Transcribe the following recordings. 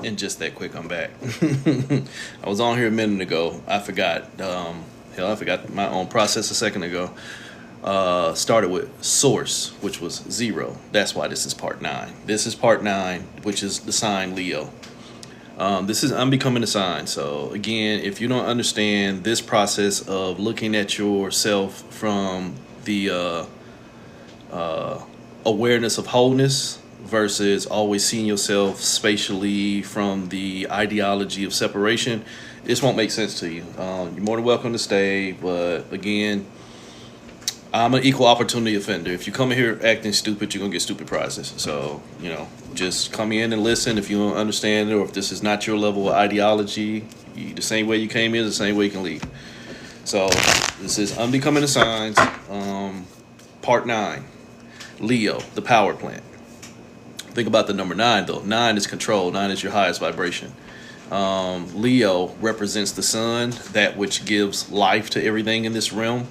And just that quick, I'm back. I was on here a minute ago. I forgot. Hell, I forgot my own process a second ago. Started with source, which was 0. That's why this is part 9. This is part 9, which is the sign Leo. This is unbecoming a sign. So again, if you don't understand this process of looking at yourself from the awareness of wholeness versus always seeing yourself spatially from the ideology of separation, this won't make sense to you. You're more than welcome to stay, but again, I'm an equal opportunity offender. If you come in here acting stupid, you're gonna get stupid prizes. So, just come in and listen. If you don't understand it, or if this is not your level of ideology, the same way you came in, the same way you can leave. So this is Unbecoming the Signs, part 9, Leo, the power plant. Think about the number 9 though. 9 is control. 9 is your highest vibration. Leo represents the sun, that which gives life to everything in this realm.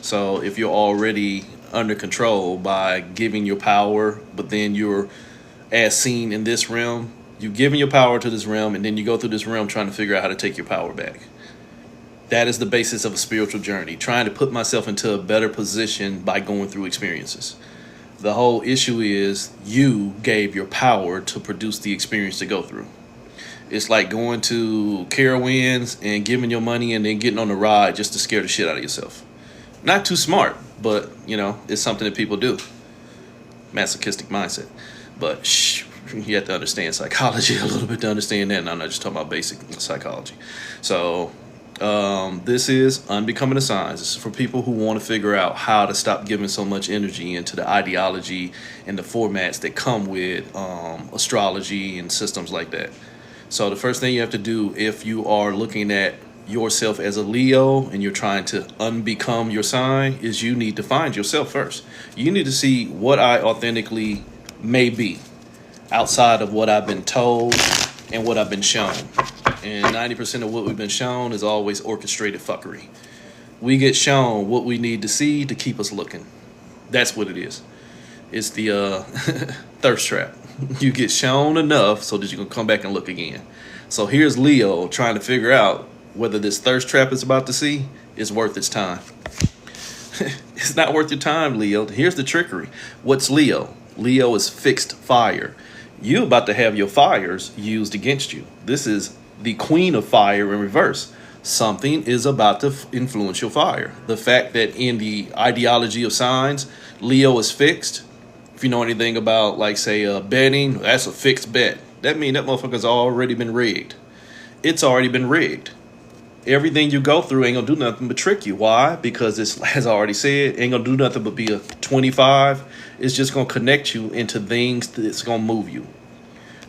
So if you're already under control by giving your power, but then you're as seen in this realm, you're giving your power to this realm, and then you go through this realm trying to figure out how to take your power back. That is the basis of a spiritual journey, trying to put myself into a better position by going through experiences. The whole issue is you gave your power to produce the experience to go through. It's like going to Carowinds and giving your money and then getting on the ride just to scare the shit out of yourself. Not too smart, but, it's something that people do. Masochistic mindset. But you have to understand psychology a little bit to understand that. And I'm not just talking about basic psychology. So this is Unbecoming the Signs. This is for people who want to figure out how to stop giving so much energy into the ideology and the formats that come with astrology and systems like that. So the first thing you have to do if you are looking at yourself as a Leo and you're trying to unbecome your sign is you need to find yourself first. You need to see what I authentically may be outside of what I've been told and what I've been shown. And 90% of what we've been shown is always orchestrated fuckery. We get shown what we need to see to keep us looking. That's what it is. It's the thirst trap. You get shown enough so that you can come back and look again. So here's Leo trying to figure out whether this thirst trap is about to see is worth its time. It's not worth your time, Leo. Here's the trickery. What's Leo? Leo is fixed fire. You about to have your fires used against you. This is the queen of fire in reverse. Something is about to influence your fire. The fact that in the ideology of signs, Leo is fixed. If you know anything about, like, say, betting, that's a fixed bet. That means that motherfucker's already been rigged. It's already been rigged. Everything you go through ain't gonna do nothing but trick you. Why? Because it's, as I already said, ain't gonna do nothing but be a 25. It's just gonna connect you into things that's gonna move you.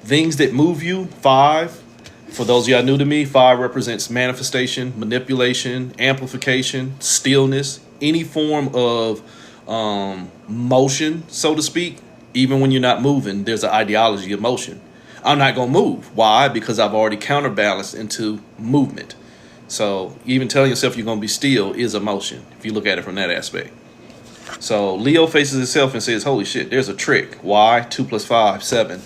Things that move you, 5. For those of y'all new to me, 5 represents manifestation, manipulation, amplification, stillness, any form of motion, so to speak. Even when you're not moving, there's an ideology of motion. I'm not gonna move. Why? Because I've already counterbalanced into movement. So even telling yourself you're going to be still is emotion, if you look at it from that aspect. So Leo faces itself and says, holy shit, there's a trick. Why? 2 + 5, 7.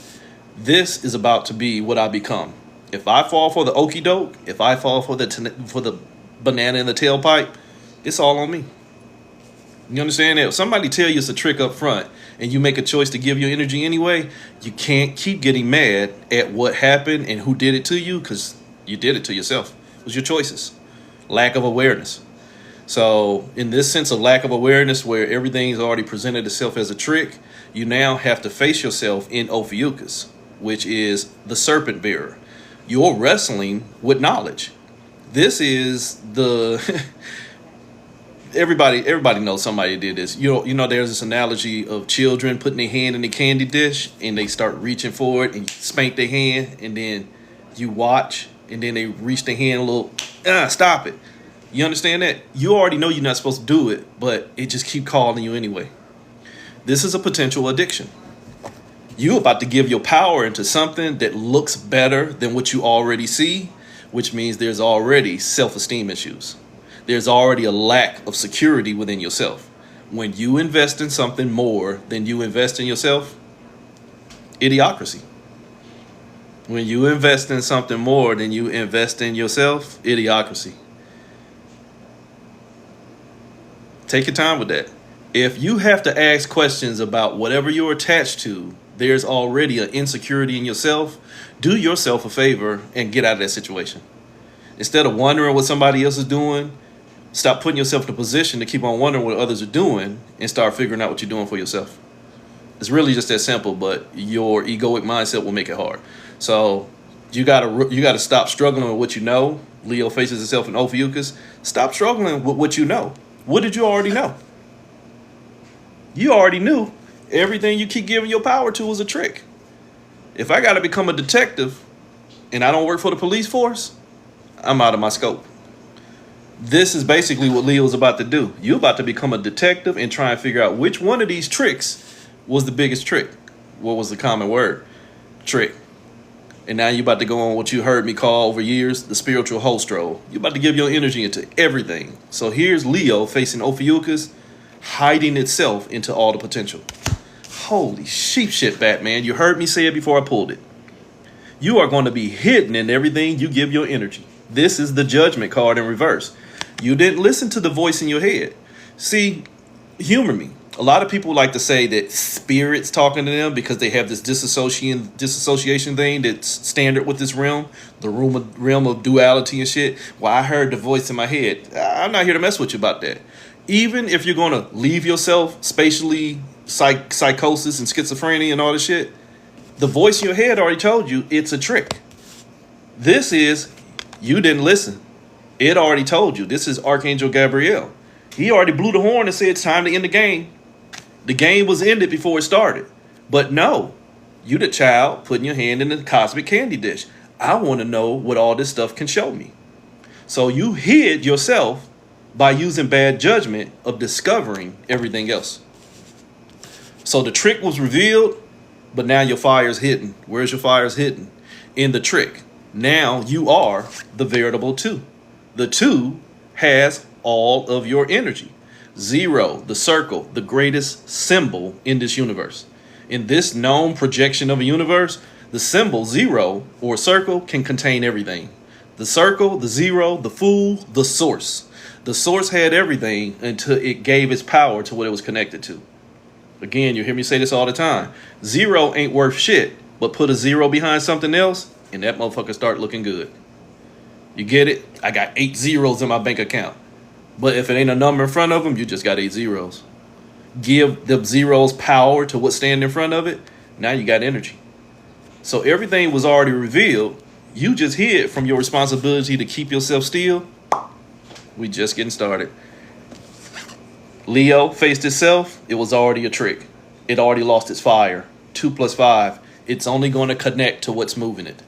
This is about to be what I become. If I fall for the okie doke, if I fall for the banana in the tailpipe, it's all on me. You understand that? If somebody tell you it's a trick up front and you make a choice to give your energy anyway, you can't keep getting mad at what happened and who did it to you, because you did it to yourself. It was your choices. Lack of awareness. So in this sense of lack of awareness, where everything's already presented itself as a trick, you now have to face yourself in Ophiuchus, which is the serpent bearer. You're wrestling with knowledge. This is the everybody knows somebody did this. There's this analogy of children putting their hand in the candy dish and they start reaching for it and you spank their hand, and then you watch and then they reach their hand a little, stop it. You understand that? You already know you're not supposed to do it, but it just keep calling you anyway. This is a potential addiction. You about to give your power into something that looks better than what you already see, which means there's already self-esteem issues. There's already a lack of security within yourself. When you invest in something more than you invest in yourself, idiocracy. When you invest in something more than you invest in yourself, idiocracy. Take your time with that. If you have to ask questions about whatever you're attached to, there's already an insecurity in yourself. Do yourself a favor and get out of that situation. Instead of wondering what somebody else is doing, stop putting yourself in a position to keep on wondering what others are doing and start figuring out what you're doing for yourself. It's really just that simple, but your egoic mindset will make it hard. So you gotta stop struggling with what you know. Leo faces himself in Ophiuchus. Stop struggling with what you know. What did you already know? You already knew everything you keep giving your power to is a trick. If I got to become a detective and I don't work for the police force, I'm out of my scope. This is basically what Leo's about to do. You're about to become a detective and try and figure out which one of these tricks was the biggest trick. What was the common word? Trick. And now you're about to go on what you heard me call over years the spiritual whole stroll. You're about to give your energy into everything. So here's Leo facing Ophiuchus, hiding itself into all the potential. Holy sheep shit, Batman. You heard me say it before I pulled it. You are going to be hidden in everything you give your energy. This is the judgment card in reverse. You didn't listen to the voice in your head. See, humor me. A lot of people like to say that spirits talking to them because they have this disassociation thing that's standard with this realm, the realm of duality and shit. Well, I heard the voice in my head. I'm not here to mess with you about that. Even if you're going to leave yourself spatially, psychosis and schizophrenia and all this shit, the voice in your head already told you it's a trick. This is, you didn't listen. It already told you. This is Archangel Gabriel. He already blew the horn and said it's time to end the game. The game was ended before it started. But no, you the child putting your hand in the cosmic candy dish. I want to know what all this stuff can show me. So you hid yourself by using bad judgment of discovering everything else. So the trick was revealed, but now your fire's hidden. Where's your fire's hidden? In the trick. Now you are the veritable two. The two has all of your energy. Zero, the circle, the greatest symbol in this universe. In this known projection of a universe, the symbol zero or circle can contain everything. The circle, the zero, the fool, the source. The source had everything until it gave its power to what it was connected to. Again, you hear me say this all the time. Zero ain't worth shit, but put a zero behind something else and that motherfucker start looking good. You get it? I got 8 zeros in my bank account. But if it ain't a number in front of them, you just got 8 zeros. Give the zeros power to what stand in front of it. Now you got energy. So everything was already revealed. You just hid from your responsibility to keep yourself still. We just getting started. Leo faced itself. It was already a trick. It already lost its fire. 2 + 5. It's only going to connect to what's moving it.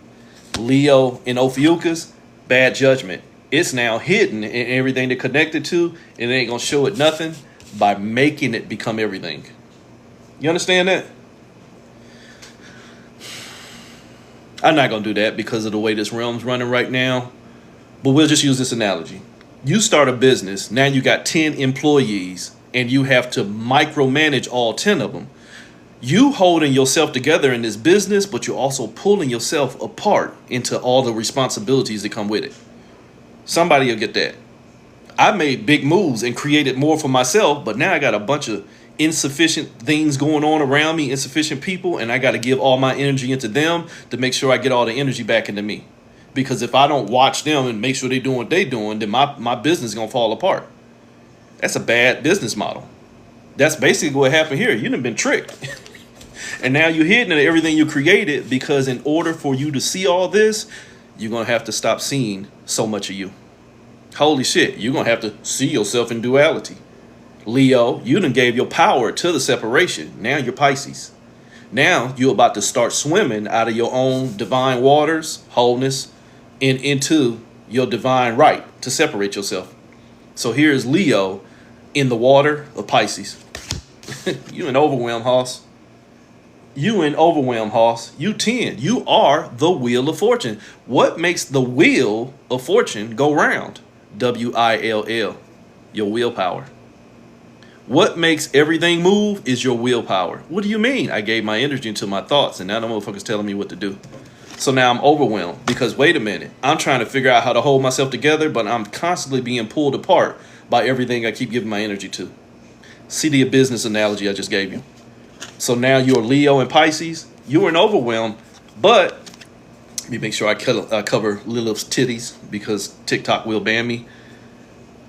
Leo in Ophiuchus, bad judgment. It's now hidden in everything they're connected to, and it ain't going to show it nothing by making it become everything. You understand that? I'm not going to do that because of the way this realm's running right now, but we'll just use this analogy. You start a business, now you got 10 employees, and you have to micromanage all 10 of them. You holding yourself together in this business, but you're also pulling yourself apart into all the responsibilities that come with it. Somebody will get that. I made big moves and created more for myself, but now I got a bunch of insufficient things going on around me, insufficient people, and I got to give all my energy into them to make sure I get all the energy back into me. Because if I don't watch them and make sure they're doing what they're doing, then my business is going to fall apart. That's a bad business model. That's basically what happened here. You done been tricked. And now you're hidden in everything you created because in order for you to see all this, you're going to have to stop seeing so much of you. Holy shit, you're going to have to see yourself in duality. Leo, you done gave your power to the separation. Now you're Pisces. Now you're about to start swimming out of your own divine waters, wholeness, and into your divine right to separate yourself. So here's Leo in the water of Pisces. You in overwhelm, Hoss. You in overwhelm, Hoss. You 10. You are the wheel of fortune. What makes the wheel of fortune go round? WILL. Your willpower. What makes everything move is your willpower. What do you mean? I gave my energy into my thoughts, and now the motherfucker's telling me what to do. So now I'm overwhelmed because wait a minute, I'm trying to figure out how to hold myself together, but I'm constantly being pulled apart by everything I keep giving my energy to. See the business analogy I just gave you. So now you're Leo and Pisces. You are in overwhelm, but let me make sure I cover Lilith's titties because TikTok will ban me.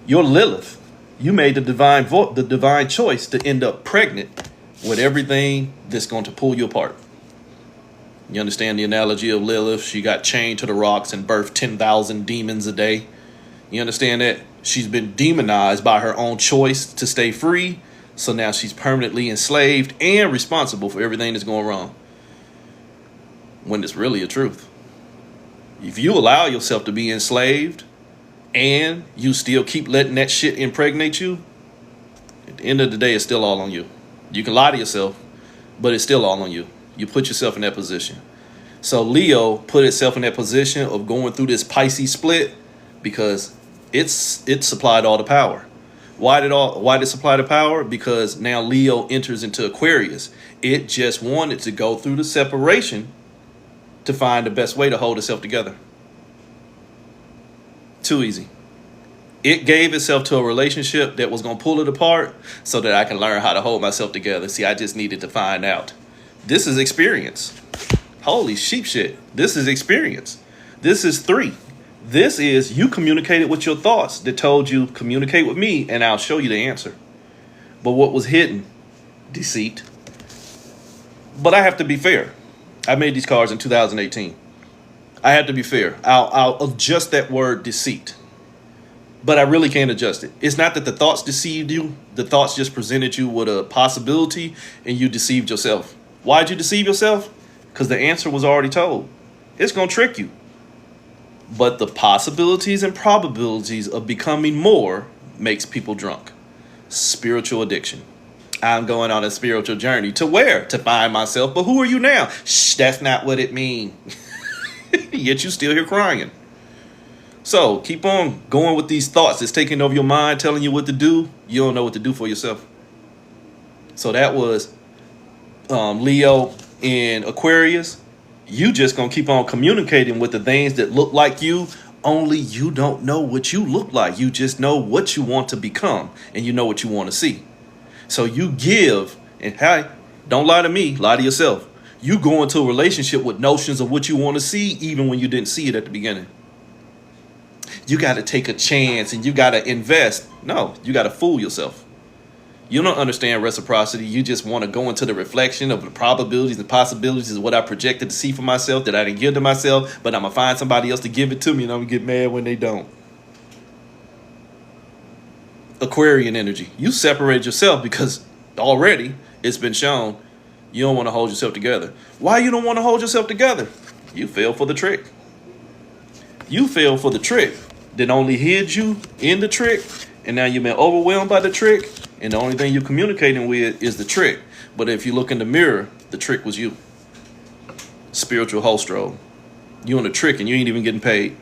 You're Lilith. You made the divine choice to end up pregnant with everything that's going to pull you apart. You understand the analogy of Lilith? She got chained to the rocks and birthed 10,000 demons a day. You understand that? She's been demonized by her own choice to stay free. So now she's permanently enslaved and responsible for everything that's going wrong. When it's really a truth. If you allow yourself to be enslaved and you still keep letting that shit impregnate you, at the end of the day, it's still all on you. You can lie to yourself, but it's still all on you. You put yourself in that position. So Leo put itself in that position of going through this Pisces split because it supplied all the power. Why did it supply the power? Because now Leo enters into Aquarius. It just wanted to go through the separation to find the best way to hold itself together. Too easy. It gave itself to a relationship that was going to pull it apart so that I can learn how to hold myself together. See, I just needed to find out. This is experience. Holy sheep shit. This is experience. This is 3. This is you communicated with your thoughts that told you communicate with me and I'll show you the answer. But what was hidden? Deceit. But I have to be fair. I made these cards in 2018. I have to be fair. I'll adjust that word deceit. But I really can't adjust it. It's not that the thoughts deceived you. The thoughts just presented you with a possibility and you deceived yourself. Why'd you deceive yourself? Because the answer was already told. It's going to trick you. But the possibilities and probabilities of becoming more makes people drunk. Spiritual addiction. I'm going on a spiritual journey. To where? To find myself. But who are you now? Shh, that's not what it means. Yet you still here crying. So keep on going with these thoughts that's taking over your mind, telling you what to do. You don't know what to do for yourself. So that was Leo in Aquarius. You just gonna keep on communicating with the things that look like you, only you don't know what you look like. You just know what you want to become and you know what you want to see. So you give, and hey, don't lie to me, lie to yourself. You go into a relationship with notions of what you want to see even when you didn't see it at the beginning. You got to take a chance and you got to invest. No, you got to fool yourself. You don't understand reciprocity. You just want to go into the reflection of the probabilities and possibilities of what I projected to see for myself that I didn't give to myself, but I'm going to find somebody else to give it to me and I'm going to get mad when they don't. Aquarian energy. You separate yourself because already it's been shown you don't want to hold yourself together. Why you don't want to hold yourself together? You fell for the trick. You fell for the trick that only hid you in the trick, and now you've been overwhelmed by the trick, and the only thing you're communicating with is the trick. But if you look in the mirror, the trick was you. Spiritual host role. You on the trick and you ain't even getting paid.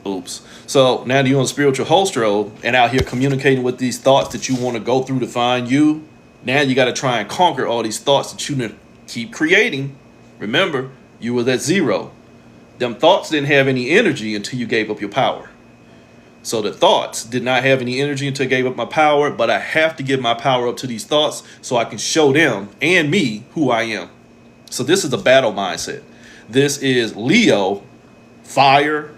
Oops. So now that you're on spiritual host role and out here communicating with these thoughts that you want to go through to find you, now you got to try and conquer all these thoughts that you keep creating. Remember, you were at 0. Them thoughts didn't have any energy until you gave up your power. So the thoughts did not have any energy until I gave up my power, but I have to give my power up to these thoughts so I can show them and me who I am. So this is a battle mindset. This is Leo, fire,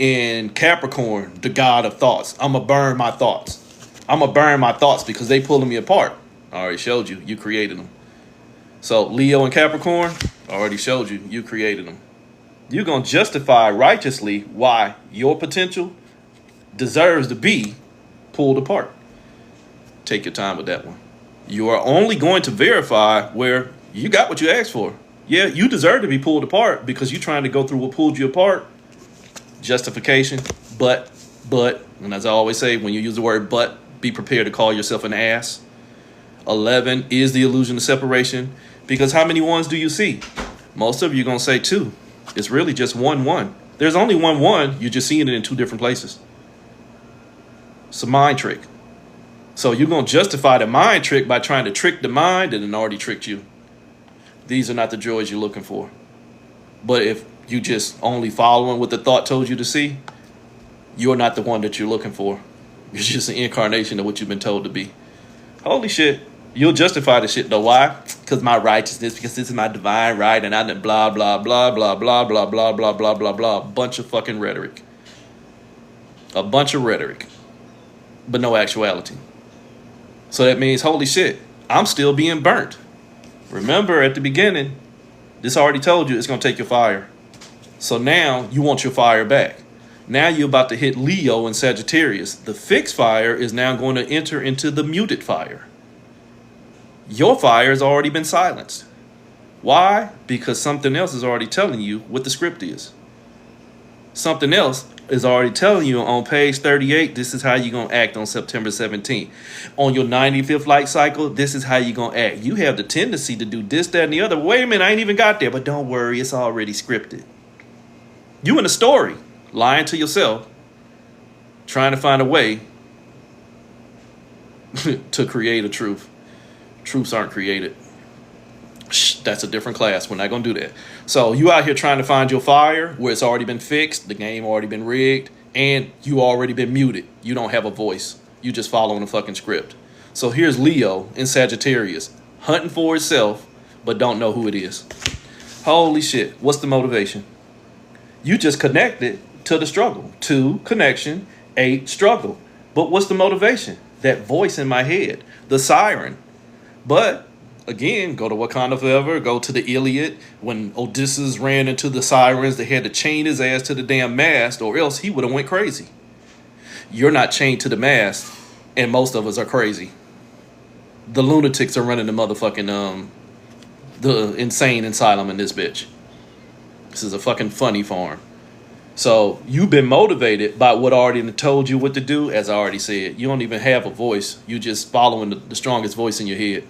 and Capricorn, the god of thoughts. I'm going to burn my thoughts. I'm going to burn my thoughts because they pulling me apart. I already showed you. You created them. So Leo and Capricorn, I already showed you. You created them. You're going to justify righteously why your potential deserves to be pulled apart. Take your time with that one. You are only going to verify where you got what you asked for. Yeah, you deserve to be pulled apart because you're trying to go through what pulled you apart. Justification, but, and as I always say, when you use the word but, be prepared to call yourself an ass. 11 is the illusion of separation because how many ones do you see? Most of you are going to say 2. It's really just 1. There's only 1. You're just seeing it in 2 different places. It's a mind trick. So you're going to justify the mind trick by trying to trick the mind that had already tricked you. These are not the joys you're looking for. But if you just only following what the thought told you to see, you're not the one that you're looking for. You're just an incarnation of what you've been told to be. Holy shit. You'll justify the shit though. Why? Because my righteousness, because this is my divine right, and I didn't blah, blah, blah, blah, blah, blah, blah, blah, blah, blah, blah. Bunch of fucking rhetoric. A bunch of rhetoric. But no actuality. So that means, holy shit, I'm still being burnt. Remember at the beginning, this already told you it's going to take your fire. So now you want your fire back. Now you're about to hit Leo and Sagittarius. The fixed fire is now going to enter into the muted fire. Your fire has already been silenced. Why? Because something else is already telling you what the script is. Something else is already telling you on page 38, this is how you're going to act on September 17th. On your 95th light cycle, this is how you're going to act. You have the tendency to do this, that, and the other. Wait a minute, I ain't even got there. But don't worry, it's already scripted. You in a story, lying to yourself, trying to find a way to create a truth. Truths aren't created. Shh, that's a different class. We're not going to do that. So you out here trying to find your fire where it's already been fixed, the game already been rigged, and you already been muted. You don't have a voice. You just following a fucking script. So here's Leo in Sagittarius, hunting for itself, but don't know who it is. Holy shit. What's the motivation? You just connected to the struggle. 2, connection. 8, struggle. But what's the motivation? That voice in my head, the siren. But again, go to Wakanda Forever, go to the Iliad. When Odysseus ran into the sirens, they had to chain his ass to the damn mast, or else he would have went crazy. You're not chained to the mast, and most of us are crazy. The lunatics are running the motherfucking the insane asylum in this bitch. This is a fucking funny farm. So you've been motivated by what I already told you what to do. As I already said, you don't even have a voice. You're just following the strongest voice in your head.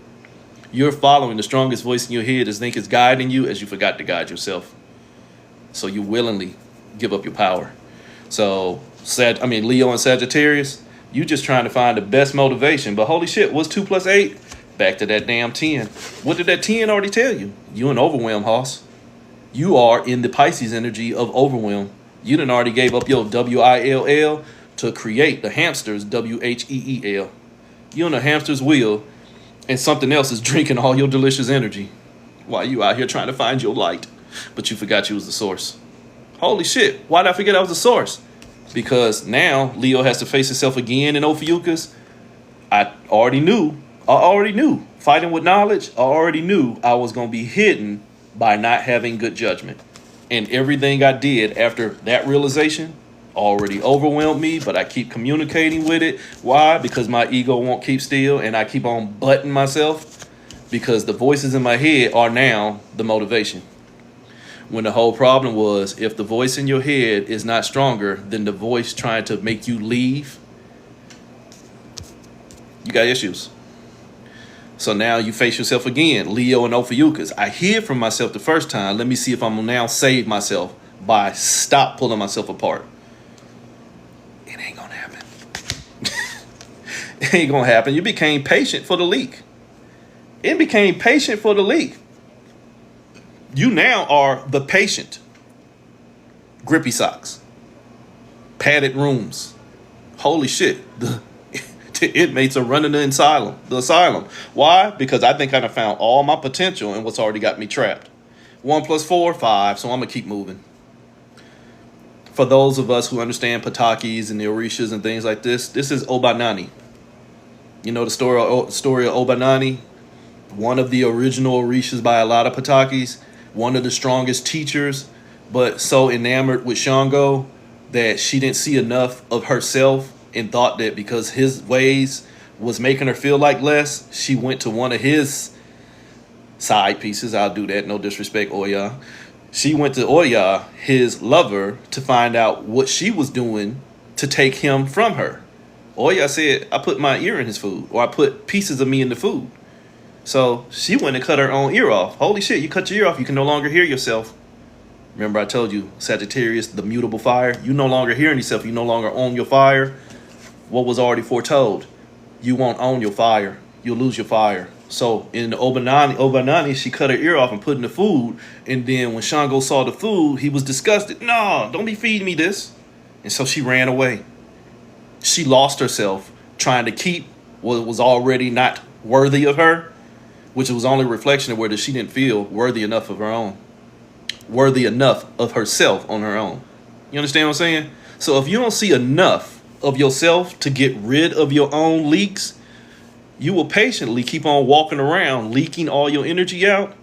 You're following the strongest voice in your head as think it's guiding you, as you forgot to guide yourself. So you willingly give up your power. So Leo and Sagittarius, you just trying to find the best motivation. But holy shit, what's 2 + 8? Back to that damn 10. What did that 10 already tell you? You in overwhelm, hoss. You are in the Pisces energy of overwhelm. You done already gave up your WILL to create the hamster's WHEEL. You on the hamster's wheel, and something else is drinking all your delicious energy while you out here trying to find your light. But you forgot you was the source. Holy shit, why did I forget I was the source? Because now Leo has to face himself again in Ophiuchus. I already knew. Fighting with knowledge, I already knew I was going to be hidden by not having good judgment. And everything I did after that realization already overwhelmed me, but I keep communicating with it. Why? Because my ego won't keep still, and I keep on butting myself because the voices in my head are now the motivation. When the whole problem was, if the voice in your head is not stronger than the voice trying to make you leave, you got issues. So now you face yourself again, Leo and Ophiuchus. I hid from myself the first time. Let me see if I'm gonna now save myself by stop pulling myself apart. It ain't gonna happen. It ain't gonna happen. You became patient for the leak. It became patient for the leak. You now are the patient. Grippy socks. Padded rooms. Holy shit. The inmates are running the asylum. Why? Because I think I done found all my potential in what's already got me trapped. 1 + 4, 5, so I'm going to keep moving. For those of us who understand Patakis and the Orishas and things like this is Obanani. You know the story of Obanani? One of the original Orishas by a lot of Patakis. One of the strongest teachers, but so enamored with Shango that she didn't see enough of herself and thought that because his ways was making her feel like less, she went to one of his side pieces. I'll do that, no disrespect, Oya. She went to Oya, his lover, to find out what she was doing to take him from her. Oya said, I put my ear in his food, or I put pieces of me in the food. So she went and cut her own ear off. Holy shit, you cut your ear off, you can no longer hear yourself. Remember I told you, Sagittarius, the mutable fire. You no longer hearing yourself, you no longer own your fire. What was already foretold? You won't own your fire. You'll lose your fire. So in the Obanani, she cut her ear off and put in the food. And then when Shango saw the food, he was disgusted. No, don't be feeding me this. And so she ran away. She lost herself trying to keep what was already not worthy of her, which was only a reflection of whether she didn't feel worthy enough of her own, worthy enough of herself on her own. You understand what I'm saying? So if you don't see enough of yourself to get rid of your own leaks, you will patiently keep on walking around leaking all your energy out,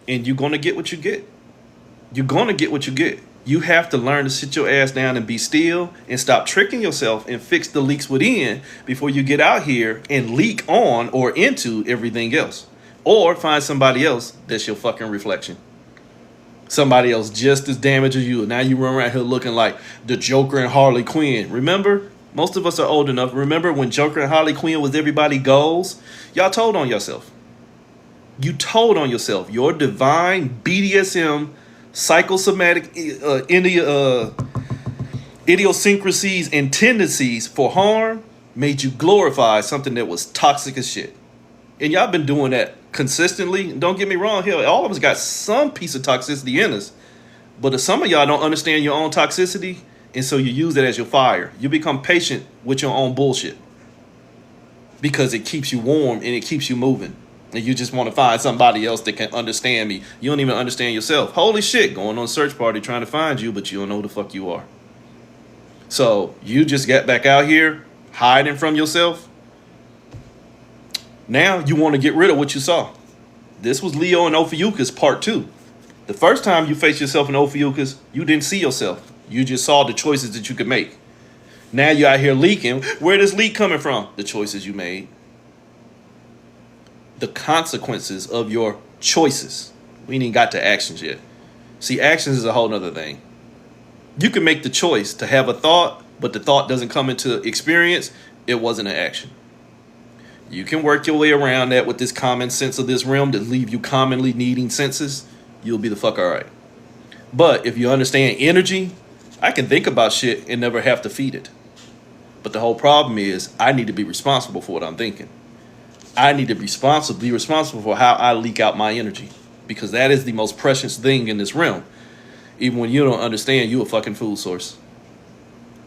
and you're going to get what you get. You're going to get what you get. You have to learn to sit your ass down and be still and stop tricking yourself and fix the leaks within before you get out here and leak on or into everything else. Or find somebody else that's your fucking reflection. Somebody else just as damaged as you. Now you run around here looking like the Joker and Harley Quinn. Remember? Most of us are old enough. Remember when Joker and Harley Quinn was everybody's goals? Y'all told on yourself. You told on yourself. Your divine BDSM psychosomatic idiosyncrasies and tendencies for harm made you glorify something that was toxic as shit. And y'all been doing that consistently. Don't get me wrong, hell, all of us got some piece of toxicity in us. But if some of y'all don't understand your own toxicity, and so you use it as your fire, you become patient with your own bullshit. Because it keeps you warm and it keeps you moving. And you just want to find somebody else that can understand me. You don't even understand yourself. Holy shit, going on a search party trying to find you, but you don't know who the fuck you are. So you just get back out here hiding from yourself. Now you want to get rid of what you saw. This was Leo and Ophiuchus part 2. The first time you faced yourself in Ophiuchus, you didn't see yourself. You just saw the choices that you could make. Now you're out here leaking. Where this leak coming from? The choices you made. The consequences of your choices. We ain't even got to actions yet. See, actions is a whole nother thing. You can make the choice to have a thought, but the thought doesn't come into experience. It wasn't an action. You can work your way around that with this common sense of this realm that leave you commonly needing senses. You'll be the fuck all right. But if you understand energy, I can think about shit and never have to feed it. But the whole problem is I need to be responsible for what I'm thinking. I need to be responsible for how I leak out my energy. Because that is the most precious thing in this realm. Even when you don't understand, you a fucking food source.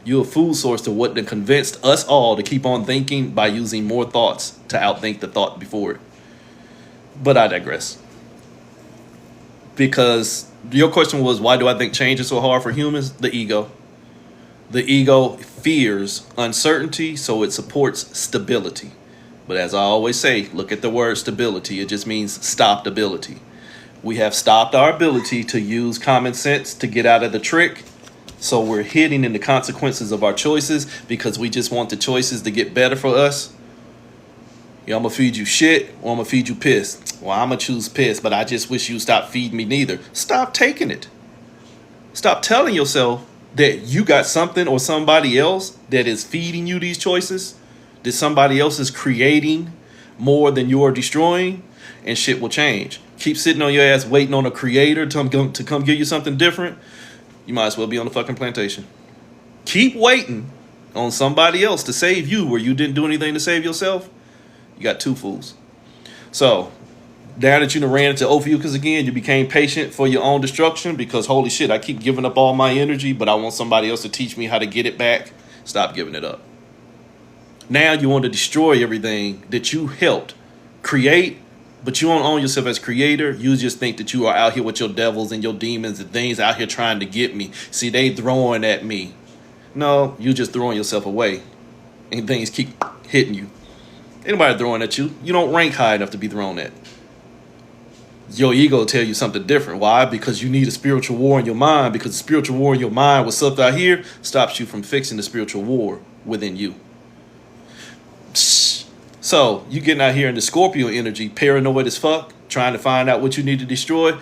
You a food source to what convinced us all to keep on thinking by using more thoughts to outthink the thought before it. But I digress. Because your question was, why do I think change is so hard for humans? The ego. The ego fears uncertainty, so it supports stability. But as I always say, look at the word stability. It just means stopped ability. We have stopped our ability to use common sense to get out of the trick. So we're hidden in the consequences of our choices because we just want the choices to get better for us. You know, I'm going to feed you shit or I'm going to feed you piss. Well, I'm going to choose piss, but I just wish you stop feeding me neither. Stop taking it. Stop telling yourself that you got something or somebody else that is feeding you these choices, that somebody else is creating more than you're destroying, and shit will change. Keep sitting on your ass waiting on a creator to come give you something different. You might as well be on the fucking plantation. Keep waiting on somebody else to save you where you didn't do anything to save yourself. You got two fools. So now that you done ran into Ophiuchus again, you became patient for your own destruction because holy shit, I keep giving up all my energy, but I want somebody else to teach me how to get it back. Stop giving it up. Now you want to destroy everything that you helped create, but you don't own yourself as creator. You just think that you are out here with your devils and your demons and things out here trying to get me. See, they throwing at me. No, you just throwing yourself away and things keep hitting you. Anybody throwing at you, you don't rank high enough to be thrown at. Your ego will tell you something different. Why? Because you need a spiritual war in your mind, because the spiritual war in your mind, what's up out here, stops you from fixing the spiritual war within you. So you getting out here in the Scorpio energy, paranoid as fuck, trying to find out what you need to destroy,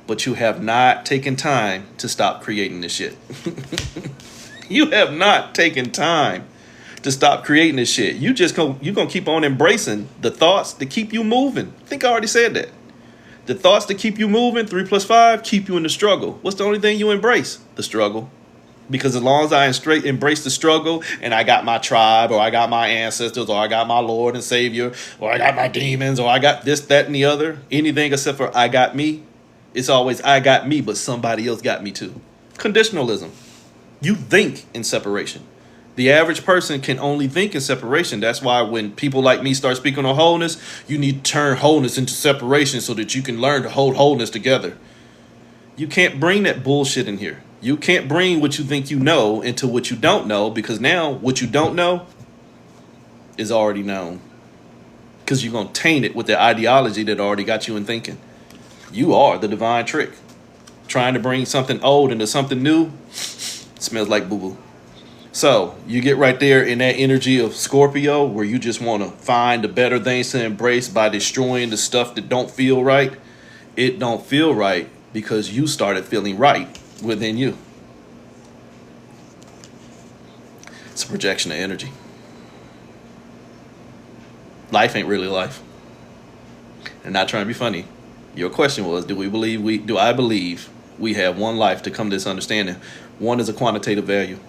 but you have not taken time to stop creating this shit. You have not taken time to stop creating this shit. You're gonna keep on embracing the thoughts that keep you moving. I think I already said that. The thoughts that keep you moving, 3 + 5, keep you in the struggle. What's the only thing you embrace? The struggle. Because as long as I embrace the struggle and I got my tribe or I got my ancestors or I got my Lord and Savior or I got my demons or I got this, that, and the other, anything except for I got me, it's always I got me, but somebody else got me too. Conditionalism. You think in separation. The average person can only think in separation. That's why when people like me start speaking on wholeness, you need to turn wholeness into separation so that you can learn to hold wholeness together. You can't bring that bullshit in here. You can't bring what you think you know into what you don't know, because now what you don't know is already known. Because you're going to taint it with the ideology that already got you in thinking. You are the divine trick. Trying to bring something old into something new smells like boo-boo. So you get right there in that energy of Scorpio where you just want to find the better things to embrace by destroying the stuff that don't feel right. It don't feel right because you started feeling right within you. It's a projection of energy. Life ain't really life. And not trying to be funny. Your question was, do I believe we have one life to come to this understanding? One is a quantitative value.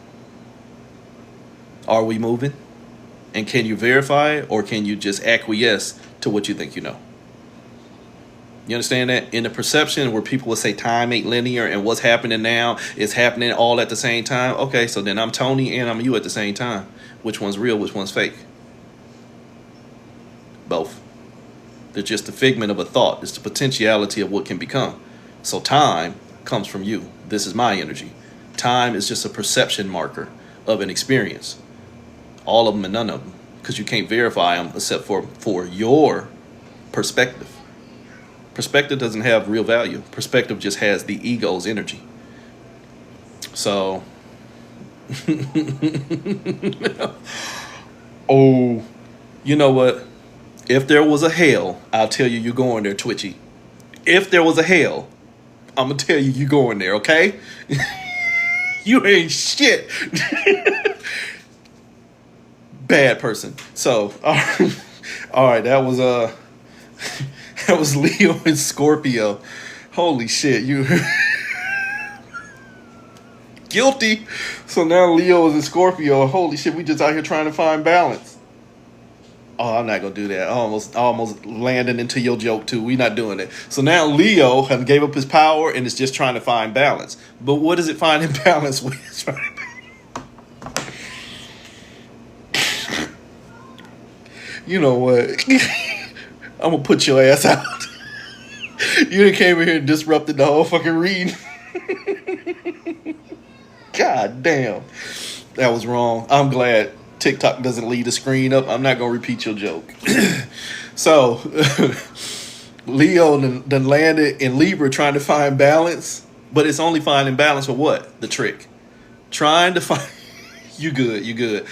Are we moving? And can you verify it, or can you just acquiesce to what you think you know? You understand that? In the perception where people will say time ain't linear and what's happening now is happening all at the same time. Okay, so then I'm Tony and I'm you at the same time. Which one's real? Which one's fake? Both. They're just a figment of a thought. It's the potentiality of what can become. So time comes from you. This is my energy. Time is just a perception marker of an experience. All of them and none of them. Because you can't verify them except for your perspective. Perspective doesn't have real value. Perspective just has the ego's energy. So, oh, you know what? If there was a hell, I'll tell you you're going there, Twitchy. If there was a hell, I'm going to tell you you're going there, okay? You ain't shit. Bad person. So, all right, that was that was Leo and Scorpio. Holy shit, you guilty. So now Leo is in Scorpio. Holy shit, we just out here trying to find balance. Oh, I'm not gonna do that. I almost landed into your joke too. We're not doing it. So now Leo has gave up his power and is just trying to find balance. But what is it finding balance with? You know what? I'm gonna put your ass out. You done came in here and disrupted the whole fucking reading. God damn. That was wrong. I'm glad TikTok doesn't leave the screen up. I'm not gonna repeat your joke. So Leo done landed in Libra trying to find balance, but it's only finding balance for what? The trick. Trying to find you good.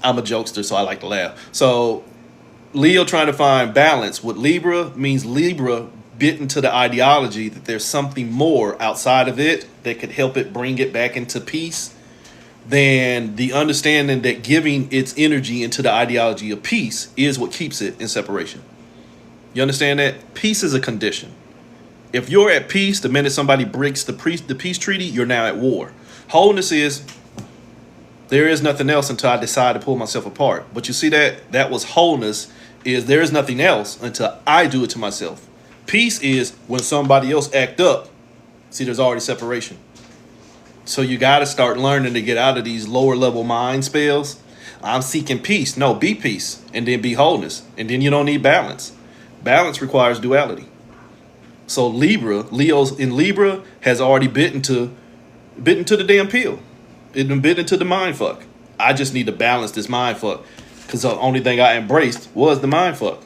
I'm a jokester, so I like to laugh. So Leo trying to find balance with Libra means Libra bit into the ideology that there's something more outside of it that could help it bring it back into peace than the understanding that giving its energy into the ideology of peace is what keeps it in separation. You understand that? Peace is a condition. If you're at peace, the minute somebody breaks the peace treaty, you're now at war. Wholeness is there is nothing else until I decide to pull myself apart. But you see that was wholeness, is there is nothing else until I do it to myself. Peace is when somebody else act up. See, there's already separation. So you got to start learning to get out of these lower level mind spells. I'm seeking peace. No, be peace and then be wholeness. And then you don't need balance. Balance requires duality. So Leo's in Libra has already bit into the damn pill. It done bit into the mind fuck. I just need to balance this mind fuck. Because the only thing I embraced was the mind fuck.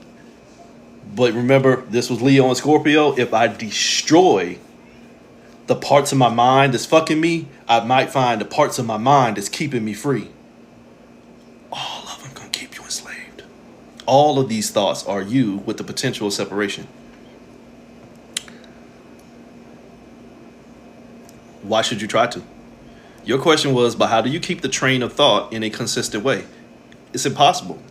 But remember, this was Leo and Scorpio. If I destroy the parts of my mind that's fucking me, I might find the parts of my mind that's keeping me free. All of them gonna keep you enslaved. All of these thoughts are you with the potential of separation. Why should you try to? Your question was, but how do you keep the train of thought in a consistent way? It's impossible.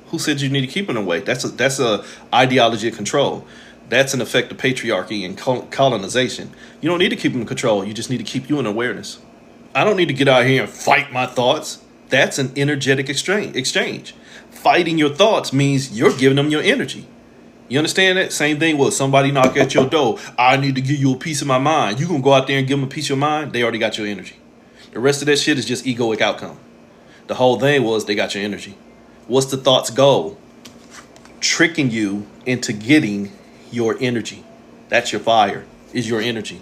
Who said you need to keep it away? That's a ideology of control. That's an effect of patriarchy and colonization. You don't need to keep them in control. You just need to keep you in awareness. I don't need to get out here and fight my thoughts. That's an energetic exchange. Fighting your thoughts means you're giving them your energy. You understand that? Same thing with somebody knock at your door. I need to give you a piece of my mind. You gonna go out there and give them a piece of your mind? They already got your energy. The rest of that shit is just egoic outcome. The whole thing was they got your energy. What's the thought's goal? Tricking you into getting your energy. That's your fire, is your energy.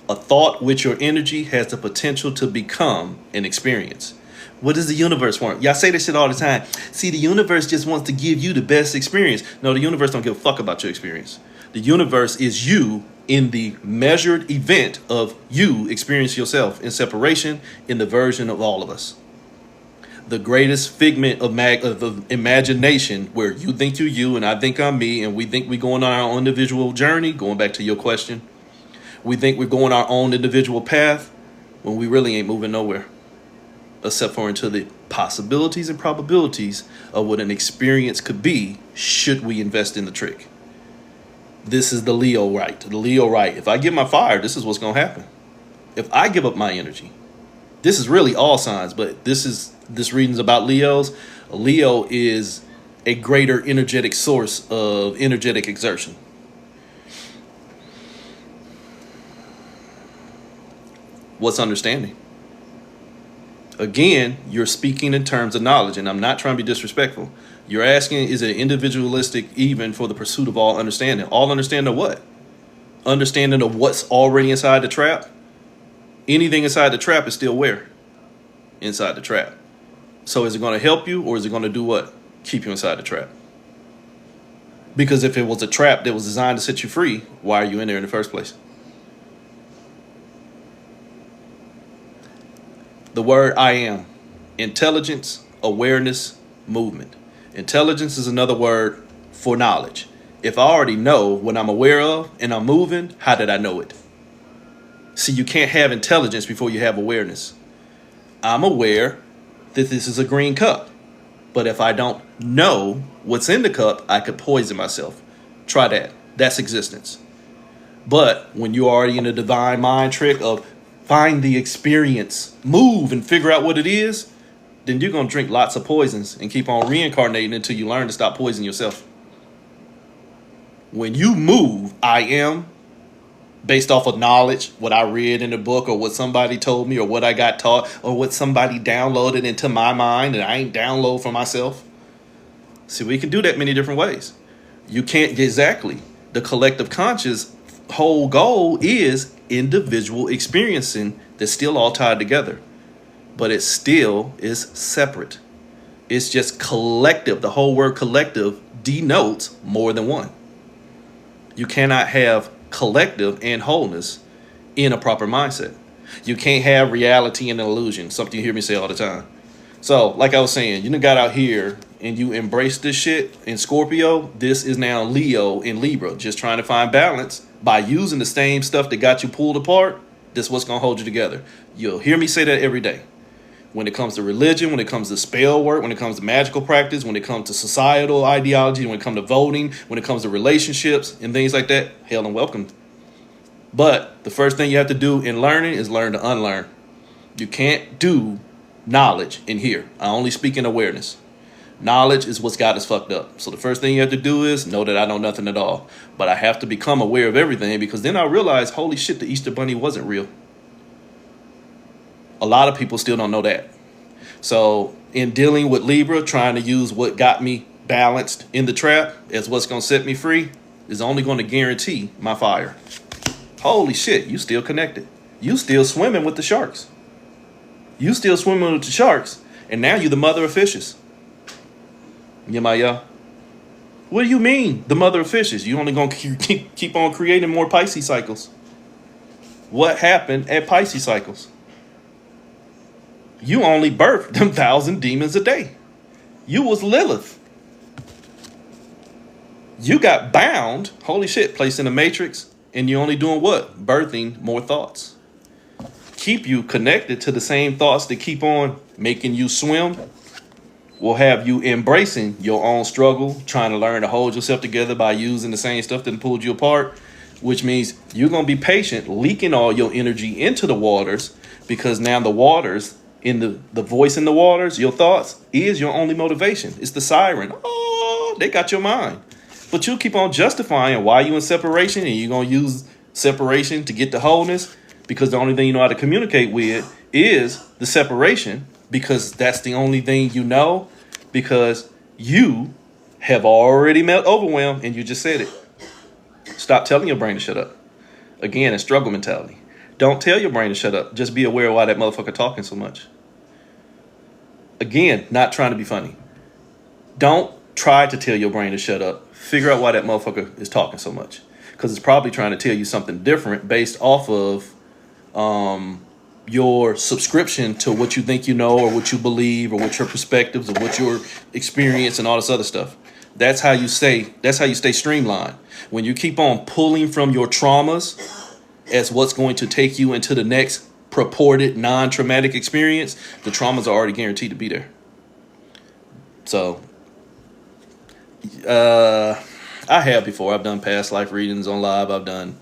A thought with your energy has the potential to become an experience. What does the universe want? Y'all say this shit all the time. See, the universe just wants to give you the best experience. No, the universe don't give a fuck about your experience. The universe is you in the measured event of you experience yourself in separation in the version of all of us. The greatest figment of imagination where you think you're you and I think I'm me and we think we're going on our own individual journey, going back to your question. We think we're going our own individual path when we really ain't moving nowhere. Except for into the possibilities and probabilities of what an experience could be should we invest in the trick. This is the Leo right. The Leo right. If I give my fire, this is what's going to happen. If I give up my energy, this is really all signs, but this reading's about Leos. Leo is a greater energetic source of energetic exertion. What's understanding? Again, you're speaking in terms of knowledge, and I'm not trying to be disrespectful. You're asking, is it individualistic even for the pursuit of all understanding? All understanding of what? Understanding of what's already inside the trap? Anything inside the trap is still where? Inside the trap. So is it going to help you or is it going to do what? Keep you inside the trap. Because if it was a trap that was designed to set you free, why are you in there in the first place? The word I am. Intelligence, awareness, movement. Intelligence is another word for knowledge. If I already know what I'm aware of and I'm moving, how did I know it? See, you can't have intelligence before you have awareness. I'm aware that this is a green cup. But if I don't know what's in the cup, I could poison myself. Try that. That's existence. But when you're already in a divine mind trick of find the experience, move and figure out what it is, then you're going to drink lots of poisons and keep on reincarnating until you learn to stop poisoning yourself. When you move, I am, based off of knowledge, what I read in a book or what somebody told me or what I got taught or what somebody downloaded into my mind that I ain't download for myself. See, we can do that many different ways. You can't exactly. The collective conscious whole goal is individual experiencing that's still all tied together. But it still is separate. It's just collective. The whole word collective denotes more than one. You cannot have collective and wholeness in a proper mindset. You can't have reality and an illusion, something you hear me say all the time. So, like I was saying, you done got out here and you embrace this shit in Scorpio. This is now Leo in Libra, just trying to find balance by using the same stuff that got you pulled apart. This is what's going to hold you together. You'll hear me say that every day. When it comes to religion, when it comes to spell work, when it comes to magical practice, when it comes to societal ideology, when it comes to voting, when it comes to relationships and things like that, hail and welcome. But the first thing you have to do in learning is learn to unlearn. You can't do knowledge in here. I only speak in awareness. Knowledge is what's got us fucked up. So the first thing you have to do is know that I know nothing at all. But I have to become aware of everything because then I realize, holy shit, the Easter Bunny wasn't real. A lot of people still don't know that. So in dealing with Libra, trying to use what got me balanced in the trap as what's going to set me free is only going to guarantee my fire. Holy shit, you still connected. You still swimming with the sharks. You still swimming with the sharks. And now you're the mother of fishes. Yamaya. What do you mean, the mother of fishes? You only going to keep on creating more Pisces cycles. What happened at Pisces cycles? You only birthed them 1,000 demons a day. You was Lilith. You got bound, holy shit, placed in a matrix, and you're only doing what? Birthing more thoughts. Keep you connected to the same thoughts that keep on making you swim will have you embracing your own struggle, trying to learn to hold yourself together by using the same stuff that pulled you apart, which means you're going to be patient, leaking all your energy into the waters because now the waters, in the voice in the waters, your thoughts is your only motivation. It's the siren. Oh, they got your mind. But you keep on justifying why you in separation, and you're going to use separation to get to wholeness, because the only thing you know how to communicate with is the separation, because that's the only thing you know, because you have already met overwhelmed, and you just said it. Stop telling your brain to shut up. Again, it's struggle mentality. Don't tell your brain to shut up. Just be aware of why that motherfucker talking so much. Again, not trying to be funny. Don't try to tell your brain to shut up. Figure out why that motherfucker is talking so much. Because it's probably trying to tell you something different based off of your subscription to what you think you know, or what you believe, or what your perspectives, or what your experience, and all this other stuff. That's how you stay streamlined. When you keep on pulling from your traumas as what's going to take you into the next purported non-traumatic experience, the traumas are already guaranteed to be there. So I have before. I've done past life readings on live. I've done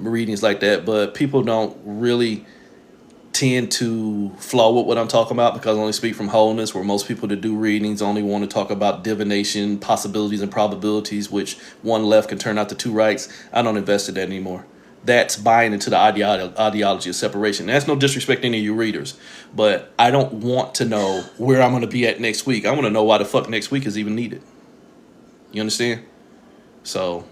readings like that, but people don't really tend to flow with what I'm talking about, because I only speak from wholeness, where most people that do readings only want to talk about divination, possibilities, and probabilities, which one left can turn out to two rights. I don't invest in that anymore. That's buying into the ideology of separation. That's no disrespect to any of you readers, but I don't want to know where I'm going to be at next week. I want to know why the fuck next week is even needed. You understand? So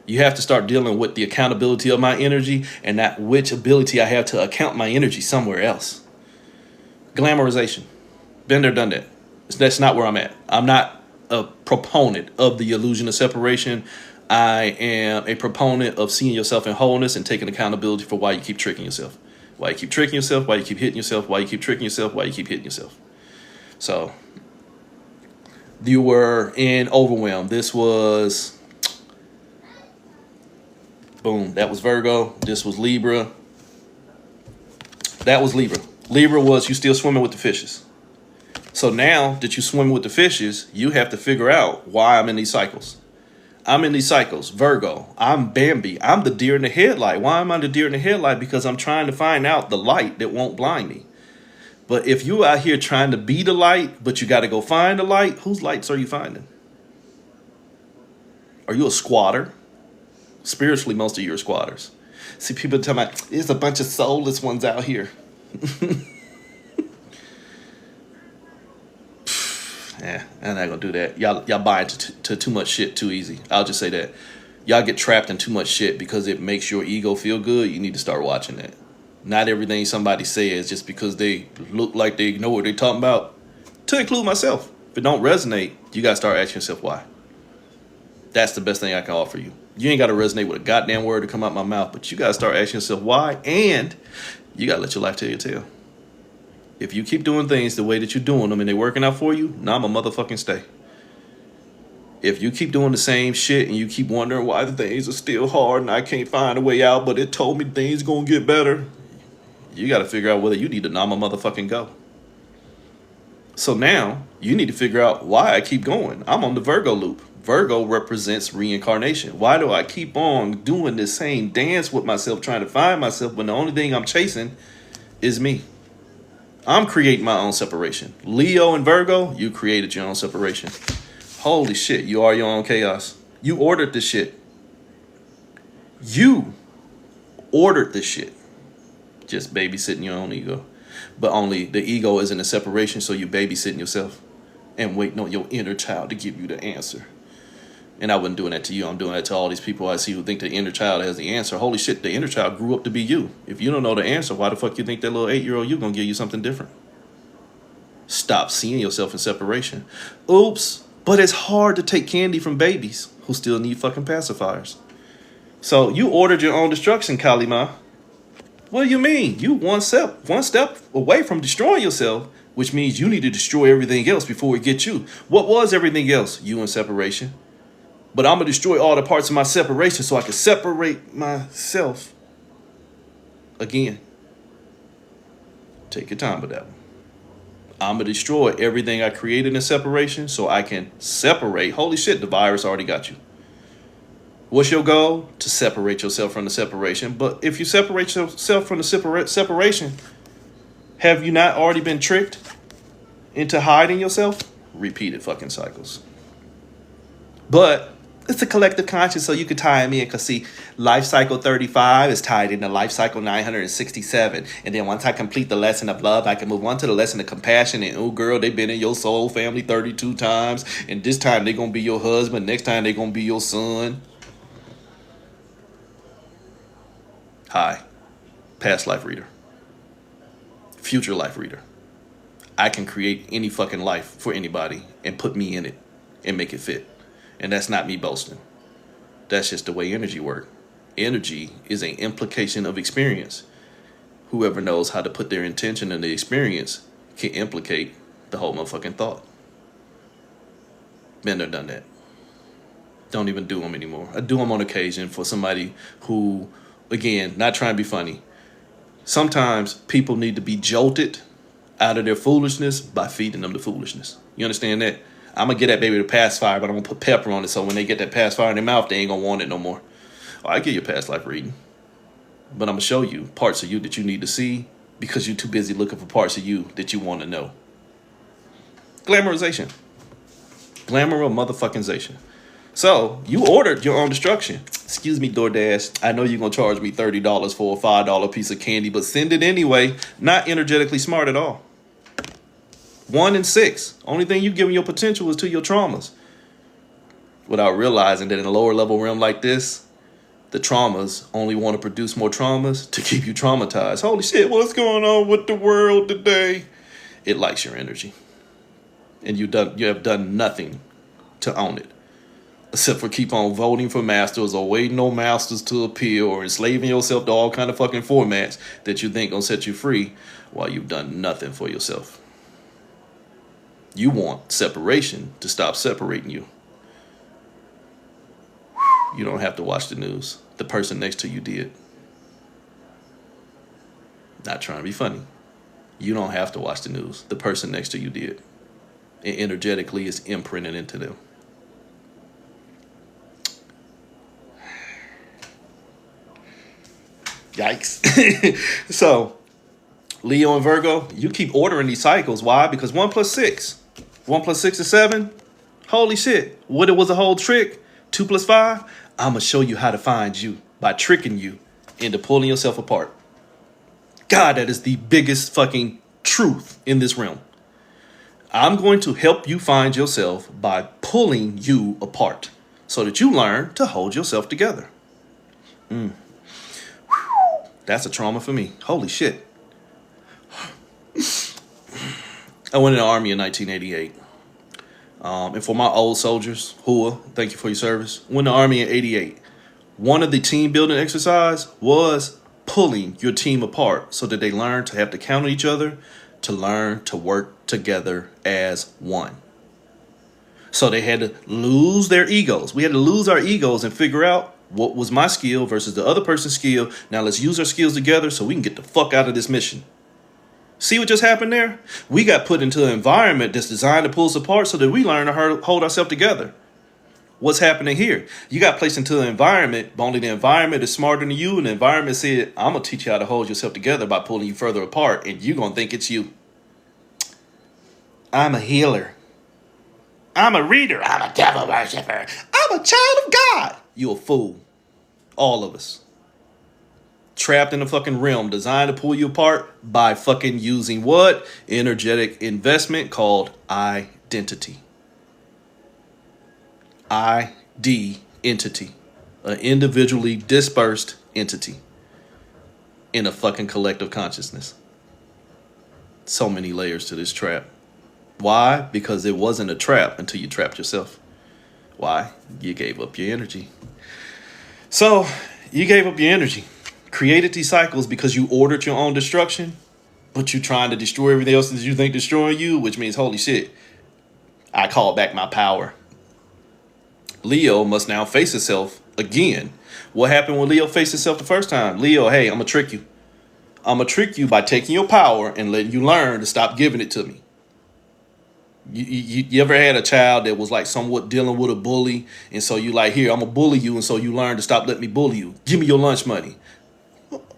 you have to start dealing with the accountability of my energy, and not which ability I have to account my energy somewhere else. Glamorization. Been there, done that. That's not where I'm at. I'm not a proponent of the illusion of separation. I am a proponent of seeing yourself in wholeness and taking accountability for why you keep tricking yourself. Why you keep tricking yourself, why you keep hitting yourself, why you keep tricking yourself, why you keep hitting yourself. So you were in overwhelm. This was... boom, that was Virgo. This was Libra. That was Libra. Libra was you still swimming with the fishes. So now that you swim with the fishes, you have to figure out why I'm in these cycles. I'm in these cycles. Virgo, I'm Bambi. I'm the deer in the headlight. Why am I the deer in the headlight? Because I'm trying to find out the light that won't blind me. But if you out here trying to be the light, but you got to go find the light, whose lights are you finding? Are you a squatter? Spiritually, most of you are squatters. See, people tell me, there's a bunch of soulless ones out here. Yeah, I'm not going to do that. Y'all buy into too much shit too easy. I'll just say that. Y'all get trapped in too much shit because it makes your ego feel good. You need to start watching that. Not everything somebody says just because they look like they know what they're talking about. To include myself. If it don't resonate, you got to start asking yourself why. That's the best thing I can offer you. You ain't got to resonate with a goddamn word to come out my mouth, but you got to start asking yourself why, and you got to let your life tell your tale. If you keep doing things the way that you're doing them and they're working out for you, nah, I'm a motherfucking stay. If you keep doing the same shit and you keep wondering why the things are still hard and I can't find a way out, but it told me things going to get better, you got to figure out whether you need to nah, I'm a motherfucking go. So now you need to figure out why I keep going. I'm on the Virgo loop. Virgo represents reincarnation. Why do I keep on doing this same dance with myself, trying to find myself, when the only thing I'm chasing is me? I'm creating my own separation. Leo and Virgo, you created your own separation. Holy shit, you are your own chaos. You ordered this shit. You ordered this shit. Just babysitting your own ego. But only the ego is in a separation, so you're babysitting yourself and waiting on your inner child to give you the answer. And I wasn't doing that to you. I'm doing that to all these people I see who think the inner child has the answer. Holy shit, the inner child grew up to be you. If you don't know the answer, why the fuck you think that little 8-year-old you gonna give you something different? Stop seeing yourself in separation. Oops, but it's hard to take candy from babies who still need fucking pacifiers. So you ordered your own destruction, Kalima. What do you mean? You one step away from destroying yourself, which means you need to destroy everything else before it gets you. What was everything else? You in separation. But I'm going to destroy all the parts of my separation so I can separate myself again. Take your time with that one. I'm going to destroy everything I created in separation so I can separate. Holy shit, the virus already got you. What's your goal? To separate yourself from the separation. But if you separate yourself from the separation, have you not already been tricked into hiding yourself? Repeated fucking cycles. But it's a collective conscious, so you could tie them in. Because, see, life cycle 35 is tied into life cycle 967. And then once I complete the lesson of love, I can move on to the lesson of compassion. And, oh, girl, they've been in your soul family 32 times. And this time they're going to be your husband. Next time they're going to be your son. Hi, past life reader. Future life reader. I can create any fucking life for anybody and put me in it and make it fit. And that's not me boasting. That's just the way energy works. Energy is an implication of experience. Whoever knows how to put their intention in the experience can implicate the whole motherfucking thought. Been there, done that. Don't even do them anymore. I do them on occasion for somebody who, again, not trying to be funny. Sometimes people need to be jolted out of their foolishness by feeding them the foolishness. You understand that? I'm going to get that baby to pacifier, but I'm going to put pepper on it so when they get that pacifier in their mouth, they ain't going to want it no more. I give you a past life reading. But I'm going to show you parts of you that you need to see because you're too busy looking for parts of you that you want to know. Glamorization. Glamour of motherfuckingization. So, you ordered your own destruction. Excuse me, DoorDash. I know you're going to charge me $30 for a $5 piece of candy, but send it anyway. Not energetically smart at all. 1 in 6. Only thing you giving your potential is to your traumas. Without realizing that in a lower level realm like this, the traumas only want to produce more traumas to keep you traumatized. Holy shit, what's going on with the world today? It likes your energy. And you have done nothing to own it. Except for keep on voting for masters or waiting on masters to appear or enslaving yourself to all kind of fucking formats that you think gonna set you free while you've done nothing for yourself. You want separation to stop separating you. You don't have to watch the news. The person next to you did. Not trying to be funny. You don't have to watch the news. The person next to you did. And energetically is imprinted into them. Yikes. So, Leo and Virgo, you keep ordering these cycles. Why? Because 1 + 6. 1 + 6 is 7. Holy shit. What it was a whole trick. 2 + 5. I'm going to show you how to find you by tricking you into pulling yourself apart. God, that is the biggest fucking truth in this realm. I'm going to help you find yourself by pulling you apart so that you learn to hold yourself together. That's a trauma for me. Holy shit. I went in the Army in 1988. And for my old soldiers, Hua, thank you for your service. Went in the Army in 88. One of the team building exercise was pulling your team apart so that they learn to have to count on each other, to learn to work together as one. So they had to lose their egos. We had to lose our egos and figure out what was my skill versus the other person's skill. Now let's use our skills together so we can get the fuck out of this mission. See what just happened there? We got put into an environment that's designed to pull us apart so that we learn to hold ourselves together. What's happening here? You got placed into an environment, but only the environment is smarter than you, and the environment said, I'm going to teach you how to hold yourself together by pulling you further apart, and you're going to think it's you. I'm a healer. I'm a reader. I'm a devil worshiper. I'm a child of God. You a fool. All of us. Trapped in a fucking realm designed to pull you apart by fucking using what? Energetic investment called identity. ID entity. An individually dispersed entity in a fucking collective consciousness. So many layers to this trap. Why? Because it wasn't a trap until you trapped yourself. Why? You gave up your energy. So, you gave up your energy. Created these cycles because you ordered your own destruction, but you're trying to destroy everything else that you think destroying you, which means, holy shit, I call back my power. Leo must now face itself again. What happened when Leo faced itself the first time? Leo, hey, I'm going to trick you. I'm going to trick you by taking your power and letting you learn to stop giving it to me. You ever had a child that was like somewhat dealing with a bully, and so you like, here, I'm gonna bully you, and so you learn to stop letting me bully you. Give me your lunch money.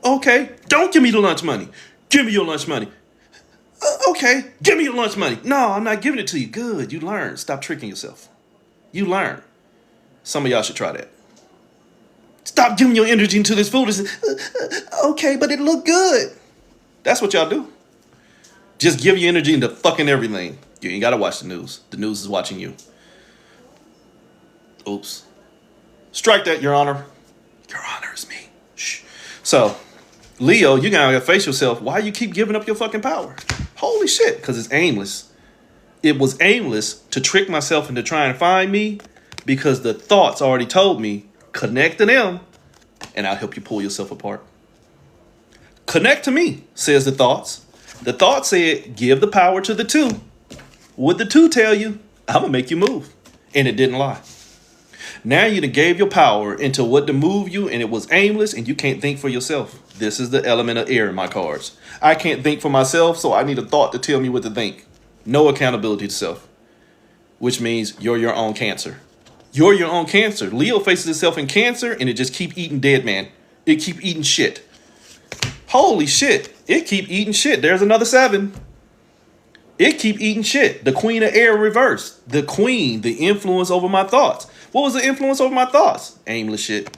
Okay, don't give me the lunch money. Give me your lunch money. Okay, give me your lunch money. No, I'm not giving it to you. Good, you learn. Stop tricking yourself. You learn. Some of y'all should try that. Stop giving your energy into this foolishness. Okay, but it look good. That's what y'all do. Just give your energy into fucking everything. You ain't gotta watch the news. The news is watching you. Oops. Strike that, Your Honor. Your Honor is me. Shh. So, Leo, you gotta face yourself. Why you keep giving up your fucking power? Holy shit, because it's aimless. It was aimless to trick myself into trying to find me because the thoughts already told me, connect to them and I'll help you pull yourself apart. Connect to me, says the thoughts. The thought said, give the power to the two. What the two tell you? I'm gonna make you move. And it didn't lie. Now you done gave your power into what to move you, and it was aimless, and you can't think for yourself. This is the element of air in my cards. I can't think for myself, so I need a thought to tell me what to think. No accountability to self. Which means you're your own cancer. You're your own cancer. Leo faces itself in cancer, and it just keep eating dead man. It keep eating shit. Holy shit. It keep eating shit. There's another 7. It keep eating shit. The queen of air reversed. The queen, the influence over my thoughts. What was the influence over my thoughts? Aimless shit.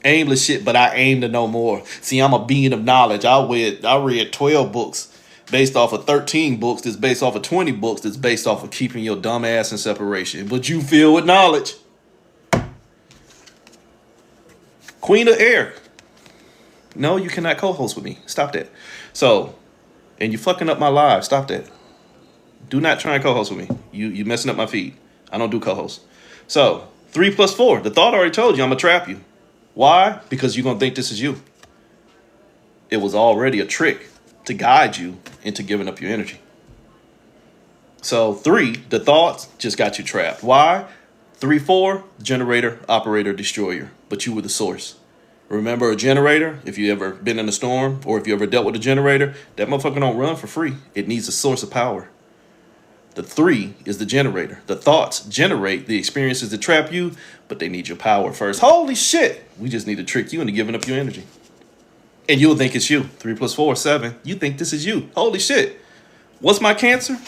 Aimless shit, but I aim to know more. See, I'm a being of knowledge. I read 12 books based off of 13 books that's based off of 20 books that's based off of keeping your dumb ass in separation. But you filled with knowledge. Queen of air. No, you cannot co-host with me. Stop that. So, and you fucking up my live. Stop that. Do not try and co-host with me. You messing up my feed. I don't do co-host. So, 3 plus 4. The thought already told you I'm going to trap you. Why? Because you're going to think this is you. It was already a trick to guide you into giving up your energy. So, 3, the thoughts just got you trapped. Why? 3, 4, generator, operator, destroyer. But you were the source. Remember a generator? If you ever been in a storm or if you ever dealt with a generator, that motherfucker don't run for free. It needs a source of power. The 3 is the generator. The thoughts generate the experiences that trap you, but they need your power first. Holy shit. We just need to trick you into giving up your energy. And you'll think it's you. 3 plus 4, 7. You think this is you. Holy shit. What's my cancer?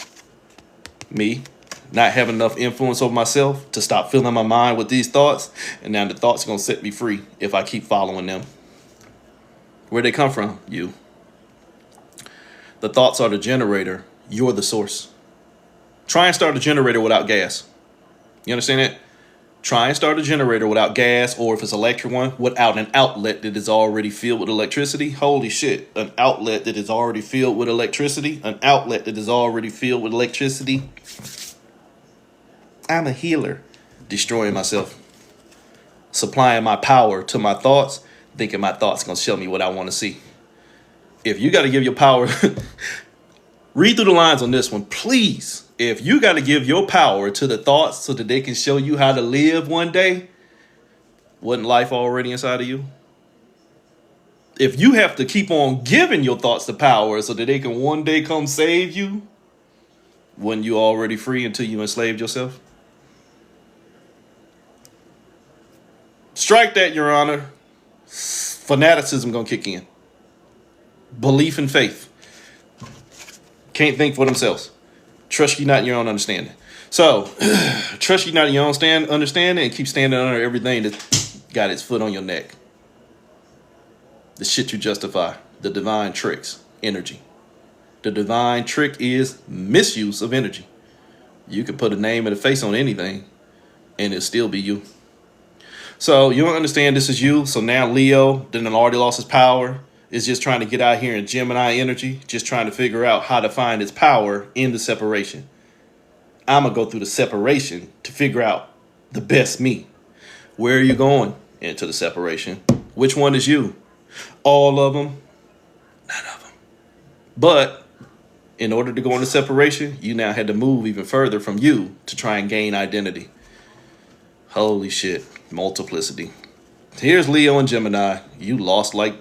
Me. Not having enough influence over myself to stop filling my mind with these thoughts. And now the thoughts are going to set me free if I keep following them. Where'd they come from? You. The thoughts are the generator. You're the source. Try and start a generator without gas. You understand that? Try and start a generator without gas, or if it's an electric one, without an outlet that is already filled with electricity. Holy shit. An outlet that is already filled with electricity. An outlet that is already filled with electricity. I'm a healer. Destroying myself. Supplying my power to my thoughts. Thinking my thoughts going to show me what I want to see. If you got to give your power... read through the lines on this one, please. If you got to give your power to the thoughts so that they can show you how to live one day, wasn't life already inside of you? If you have to keep on giving your thoughts the power so that they can one day come save you, wasn't you already free until you enslaved yourself? Strike that, Your Honor. Fanaticism gonna kick in. Belief and faith. Can't think for themselves. Trust you not in your own understanding. So, trust you not in your own understanding and keep standing under everything that got its foot on your neck. The shit you justify. The divine tricks. Energy. The divine trick is misuse of energy. You can put a name and a face on anything and it'll still be you. So, you don't understand this is you. So now Leo, then already lost his power, is just trying to get out here in Gemini energy, just trying to figure out how to find its power in the separation. I'm going to go through the separation to figure out the best me. Where are you going? Into the separation. Which one is you? All of them? None of them. But in order to go into separation, you now had to move even further from you to try and gain identity. Holy shit. Multiplicity. Here's Leo and Gemini. You lost like...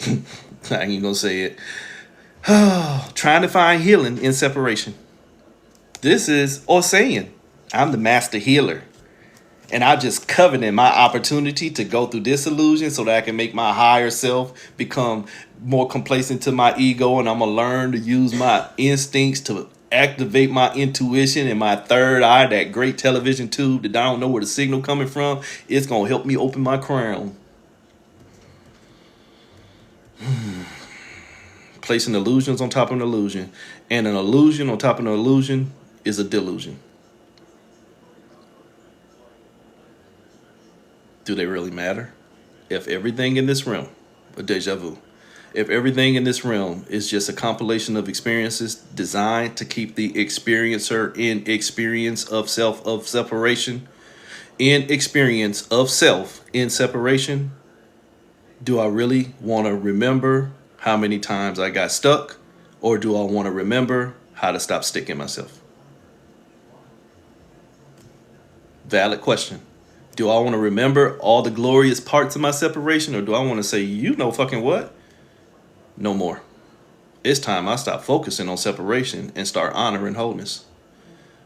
I ain't even gonna say it. Trying to find healing in separation. This is or saying, I'm the master healer. And I just coveting my opportunity to go through disillusion so that I can make my higher self become more complacent to my ego. And I'm going to learn to use my instincts to activate my intuition and my third eye, that great television tube that I don't know where the signal coming from. It's going to help me open my crown. Placing illusions on top of an illusion. And an illusion on top of an illusion is a delusion. Do they really matter? If everything in this realm, a deja vu, if everything in this realm is just a compilation of experiences designed to keep the experiencer in experience of self, of separation, in experience of self, in separation, do I really want to remember how many times I got stuck? Or do I want to remember how to stop sticking myself? Valid question. Do I want to remember all the glorious parts of my separation, or do I want to say, you know fucking what? No more. It's time I stop focusing on separation and start honoring wholeness.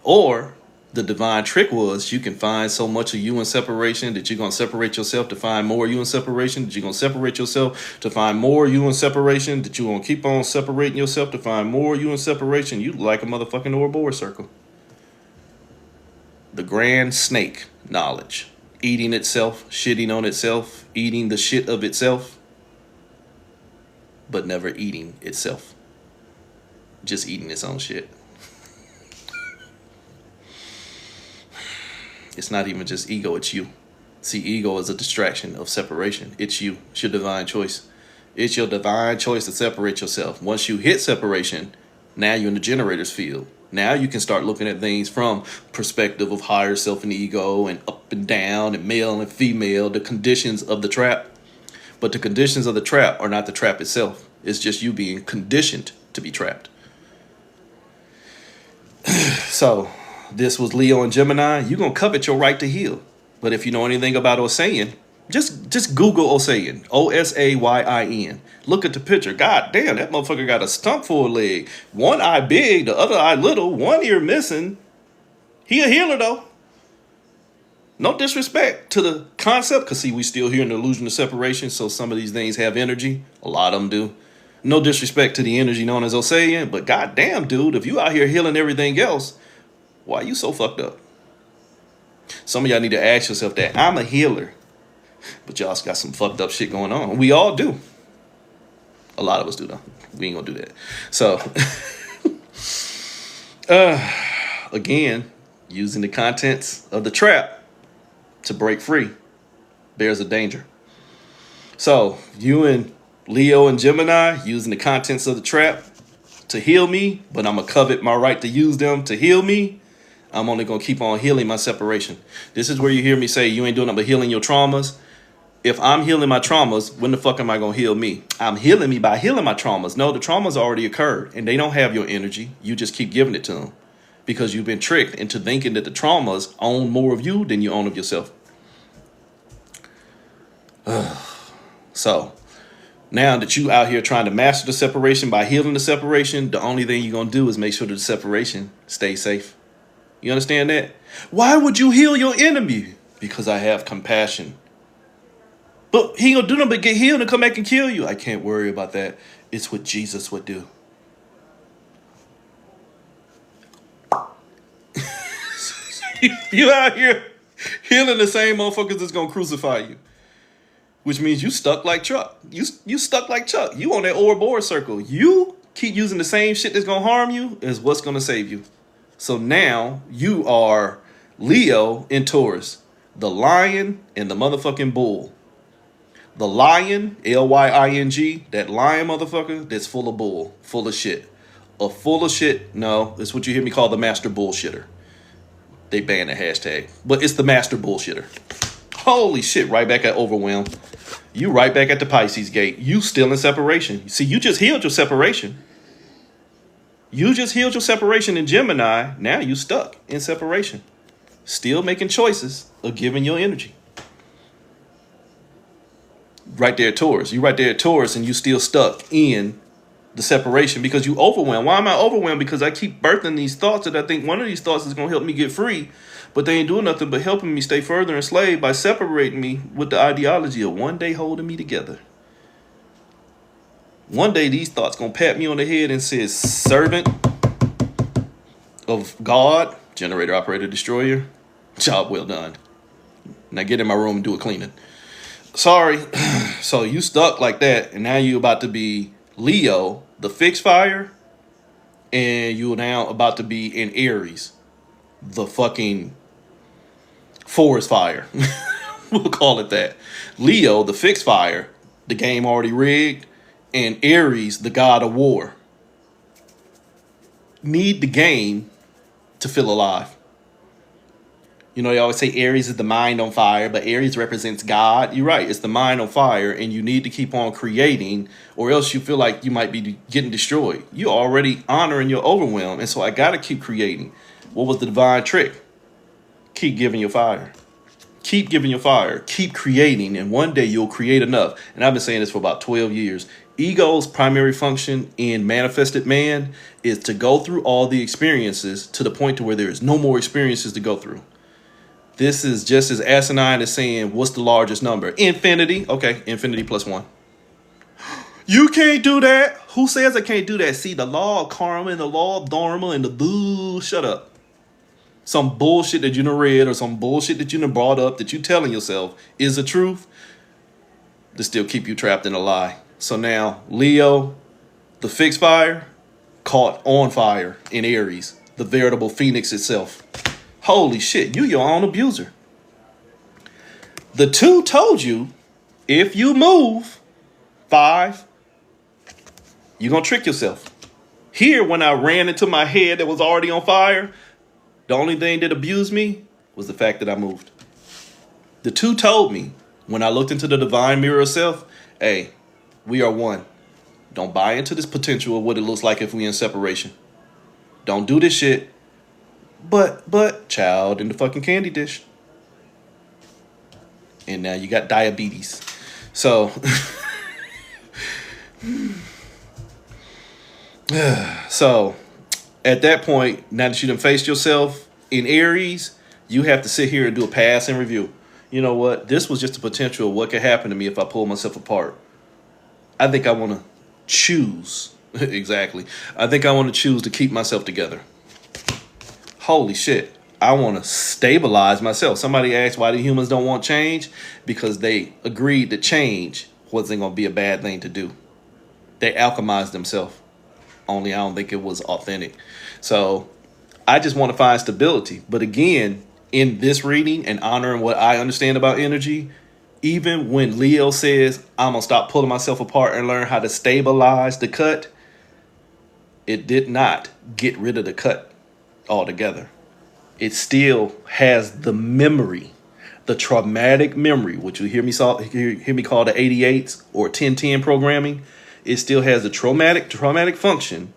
Or the divine trick was you can find so much of you in separation that you're going to separate yourself to find more of you in separation, that you're going to separate yourself to find more of you in separation, that you're going to keep on separating yourself to find more of you in separation. You like a motherfucking Ouroboros circle. The grand snake knowledge. Eating itself, shitting on itself, eating the shit of itself, but never eating itself. Just eating its own shit. It's not even just ego, it's you. See, ego is a distraction of separation. It's you. It's your divine choice. It's your divine choice to separate yourself. Once you hit separation, now you're in the generator's field. Now you can start looking at things from perspective of higher self and ego and up and down and male and female, the conditions of the trap. But the conditions of the trap are not the trap itself. It's just you being conditioned to be trapped. So this was Leo and Gemini. You're going to covet your right to heal. But if you know anything about Osayin, just Google Osayin. Osayin. Look at the picture. God damn, that motherfucker got a stump full leg. One eye big, the other eye little, one ear missing. He a healer though. No disrespect to the concept, because see, we still here in the illusion of separation, so some of these things have energy. A lot of them do. No disrespect to the energy known as Osayin, but goddamn, dude, if you out here healing everything else, why you so fucked up? Some of y'all need to ask yourself that. I'm a healer, but y'all got some fucked up shit going on. We all do. A lot of us do, though. We ain't gonna do that. So, again, using the contents of the trap to break free, there's a danger. So, you and Leo and Gemini using the contents of the trap to heal me, but I'm gonna covet my right to use them to heal me. I'm only gonna keep on healing my separation. This is where you hear me say you ain't doing nothing but healing your traumas. If I'm healing my traumas, when the fuck am I going to heal me? I'm healing me by healing my traumas. No, the traumas already occurred and they don't have your energy. You just keep giving it to them because you've been tricked into thinking that the traumas own more of you than you own of yourself. So now that you out here trying to master the separation by healing the separation, the only thing you're going to do is make sure that the separation stays safe. You understand that? Why would you heal your enemy? Because I have compassion. But he ain't gonna do nothing but get healed and come back and kill you. I can't worry about that. It's what Jesus would do. You out here healing the same motherfuckers that's gonna crucify you. Which means you stuck like Chuck. You stuck like Chuck. You on that Ouroboros circle. You keep using the same shit that's gonna harm you is what's gonna save you. So now you are Leo in Taurus. The lion and the motherfucking bull. The lion, Lying, that lion motherfucker, that's full of bull, full of shit. Full of shit, no, it's what you hear me call the master bullshitter. They banned the hashtag, but it's the master bullshitter. Holy shit, right back at overwhelm. You right back at the Pisces gate. You still in separation. See, you just healed your separation. You just healed your separation in Gemini. Now you stuck in separation. Still making choices of giving your energy. Right there at Taurus. You right there at Taurus and you still stuck in the separation because you overwhelmed. Why am I overwhelmed? Because I keep birthing these thoughts that I think one of these thoughts is going to help me get free, but they ain't doing nothing but helping me stay further enslaved by separating me with the ideology of one day holding me together. One day these thoughts going to pat me on the head and say, servant of God, generator, operator, destroyer, job well done. Now get in my room and do a cleaning. Sorry. So you stuck like that, and now you about to be Leo, the fixed fire, and you're now about to be in Aries, the fucking forest fire. We'll call it that. Leo, the fixed fire, the game already rigged, and Aries, the god of war. Need the game to feel alive. You know, they always say Aries is the mind on fire, but Aries represents God. You're right. It's the mind on fire, and you need to keep on creating, or else you feel like you might be getting destroyed. You're already honoring your overwhelm, and so I got to keep creating. What was the divine trick? Keep giving your fire. Keep giving your fire. Keep creating, and one day you'll create enough. And I've been saying this for about 12 years. Ego's primary function in manifested man is to go through all the experiences to the point to where there is no more experiences to go through. This is just as asinine as saying, what's the largest number? Infinity. Okay, infinity plus 1. You can't do that. Who says I can't do that? See, the law of karma and the law of dharma and the boo. Shut up. Some bullshit that you done read or some bullshit that you done brought up that you telling yourself is the truth to still keep you trapped in a lie. So now, Leo, the fixed fire, caught on fire in Aries, the veritable phoenix itself. Holy shit, you your own abuser. The 2 told you, if you move 5, you're going to trick yourself. Here, when I ran into my head that was already on fire, the only thing that abused me was the fact that I moved. The 2 told me, when I looked into the divine mirror of self, hey, we are one. Don't buy into this potential of what it looks like if we in separation. Don't do this shit. But, child in the fucking candy dish. And now you got diabetes. So, so at that point, now that you done faced yourself in Aries, you have to sit here and do a pass and review. You know what? This was just a potential of what could happen to me if I pull myself apart. I think I want to choose. Exactly. I think I want to choose to keep myself together. Holy shit, I want to stabilize myself. Somebody asked why do humans don't want change? Because they agreed that change wasn't going to be a bad thing to do. They alchemized themselves. Only I don't think it was authentic. So I just want to find stability. But again, in this reading and honoring what I understand about energy, even when Leo says, I'm going to stop pulling myself apart and learn how to stabilize the cut, it did not get rid of the cut altogether. It still has the memory, the traumatic memory, which you hear me call the 88s or 1010 programming. It still has the traumatic function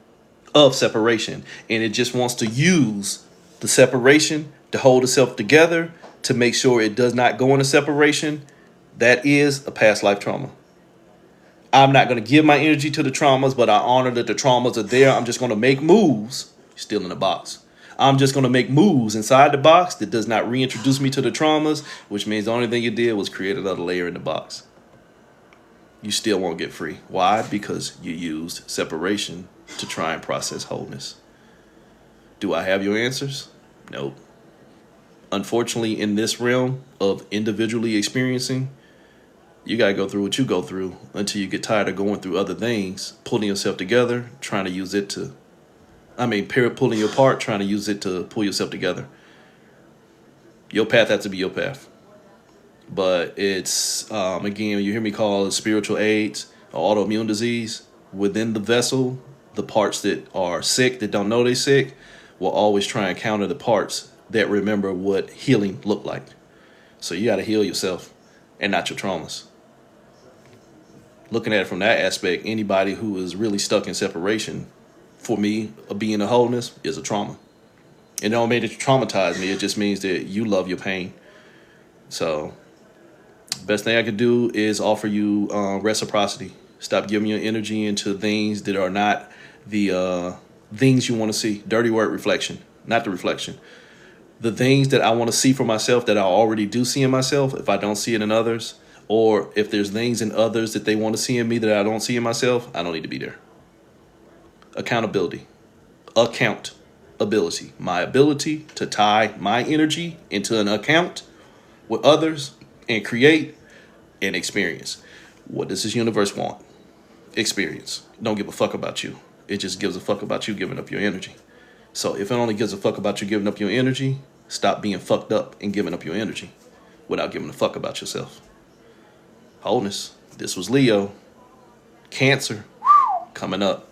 of separation, and it just wants to use the separation to hold itself together to make sure it does not go into separation. That is a past life trauma. I'm not going to give my energy to the traumas, but I honor that the traumas are there. I'm just going to make moves. Still in the box. I'm just going to make moves inside the box that does not reintroduce me to the traumas, which means the only thing you did was create another layer in the box. You still won't get free. Why? Because you used separation to try and process wholeness. Do I have your answers? Nope. Unfortunately, in this realm of individually experiencing, you got to go through what you go through until you get tired of going through other things, pulling yourself together, trying to use it to pulling you apart, trying to use it to pull yourself together. Your path has to be your path. But it's, again, you hear me call it spiritual AIDS, or autoimmune disease. Within the vessel, the parts that are sick, that don't know they're sick, will always try and counter the parts that remember what healing looked like. So you got to heal yourself and not your traumas. Looking at it from that aspect, anybody who is really stuck in separation, for me, being a wholeness is a trauma. It don't mean that you traumatize me. It just means that you love your pain. So, best thing I could do is offer you reciprocity. Stop giving your energy into things that are not the things you want to see. Dirty word, reflection, not the reflection. The things that I want to see for myself that I already do see in myself, if I don't see it in others, or if there's things in others that they want to see in me that I don't see in myself, I don't need to be there. Accountability. Accountability. My ability to tie my energy into an account with others and create and experience. What does this universe want? Experience. Don't give a fuck about you. It just gives a fuck about you giving up your energy. So if it only gives a fuck about you giving up your energy, stop being fucked up and giving up your energy without giving a fuck about yourself. Wholeness. This was Leo. Cancer. Coming up.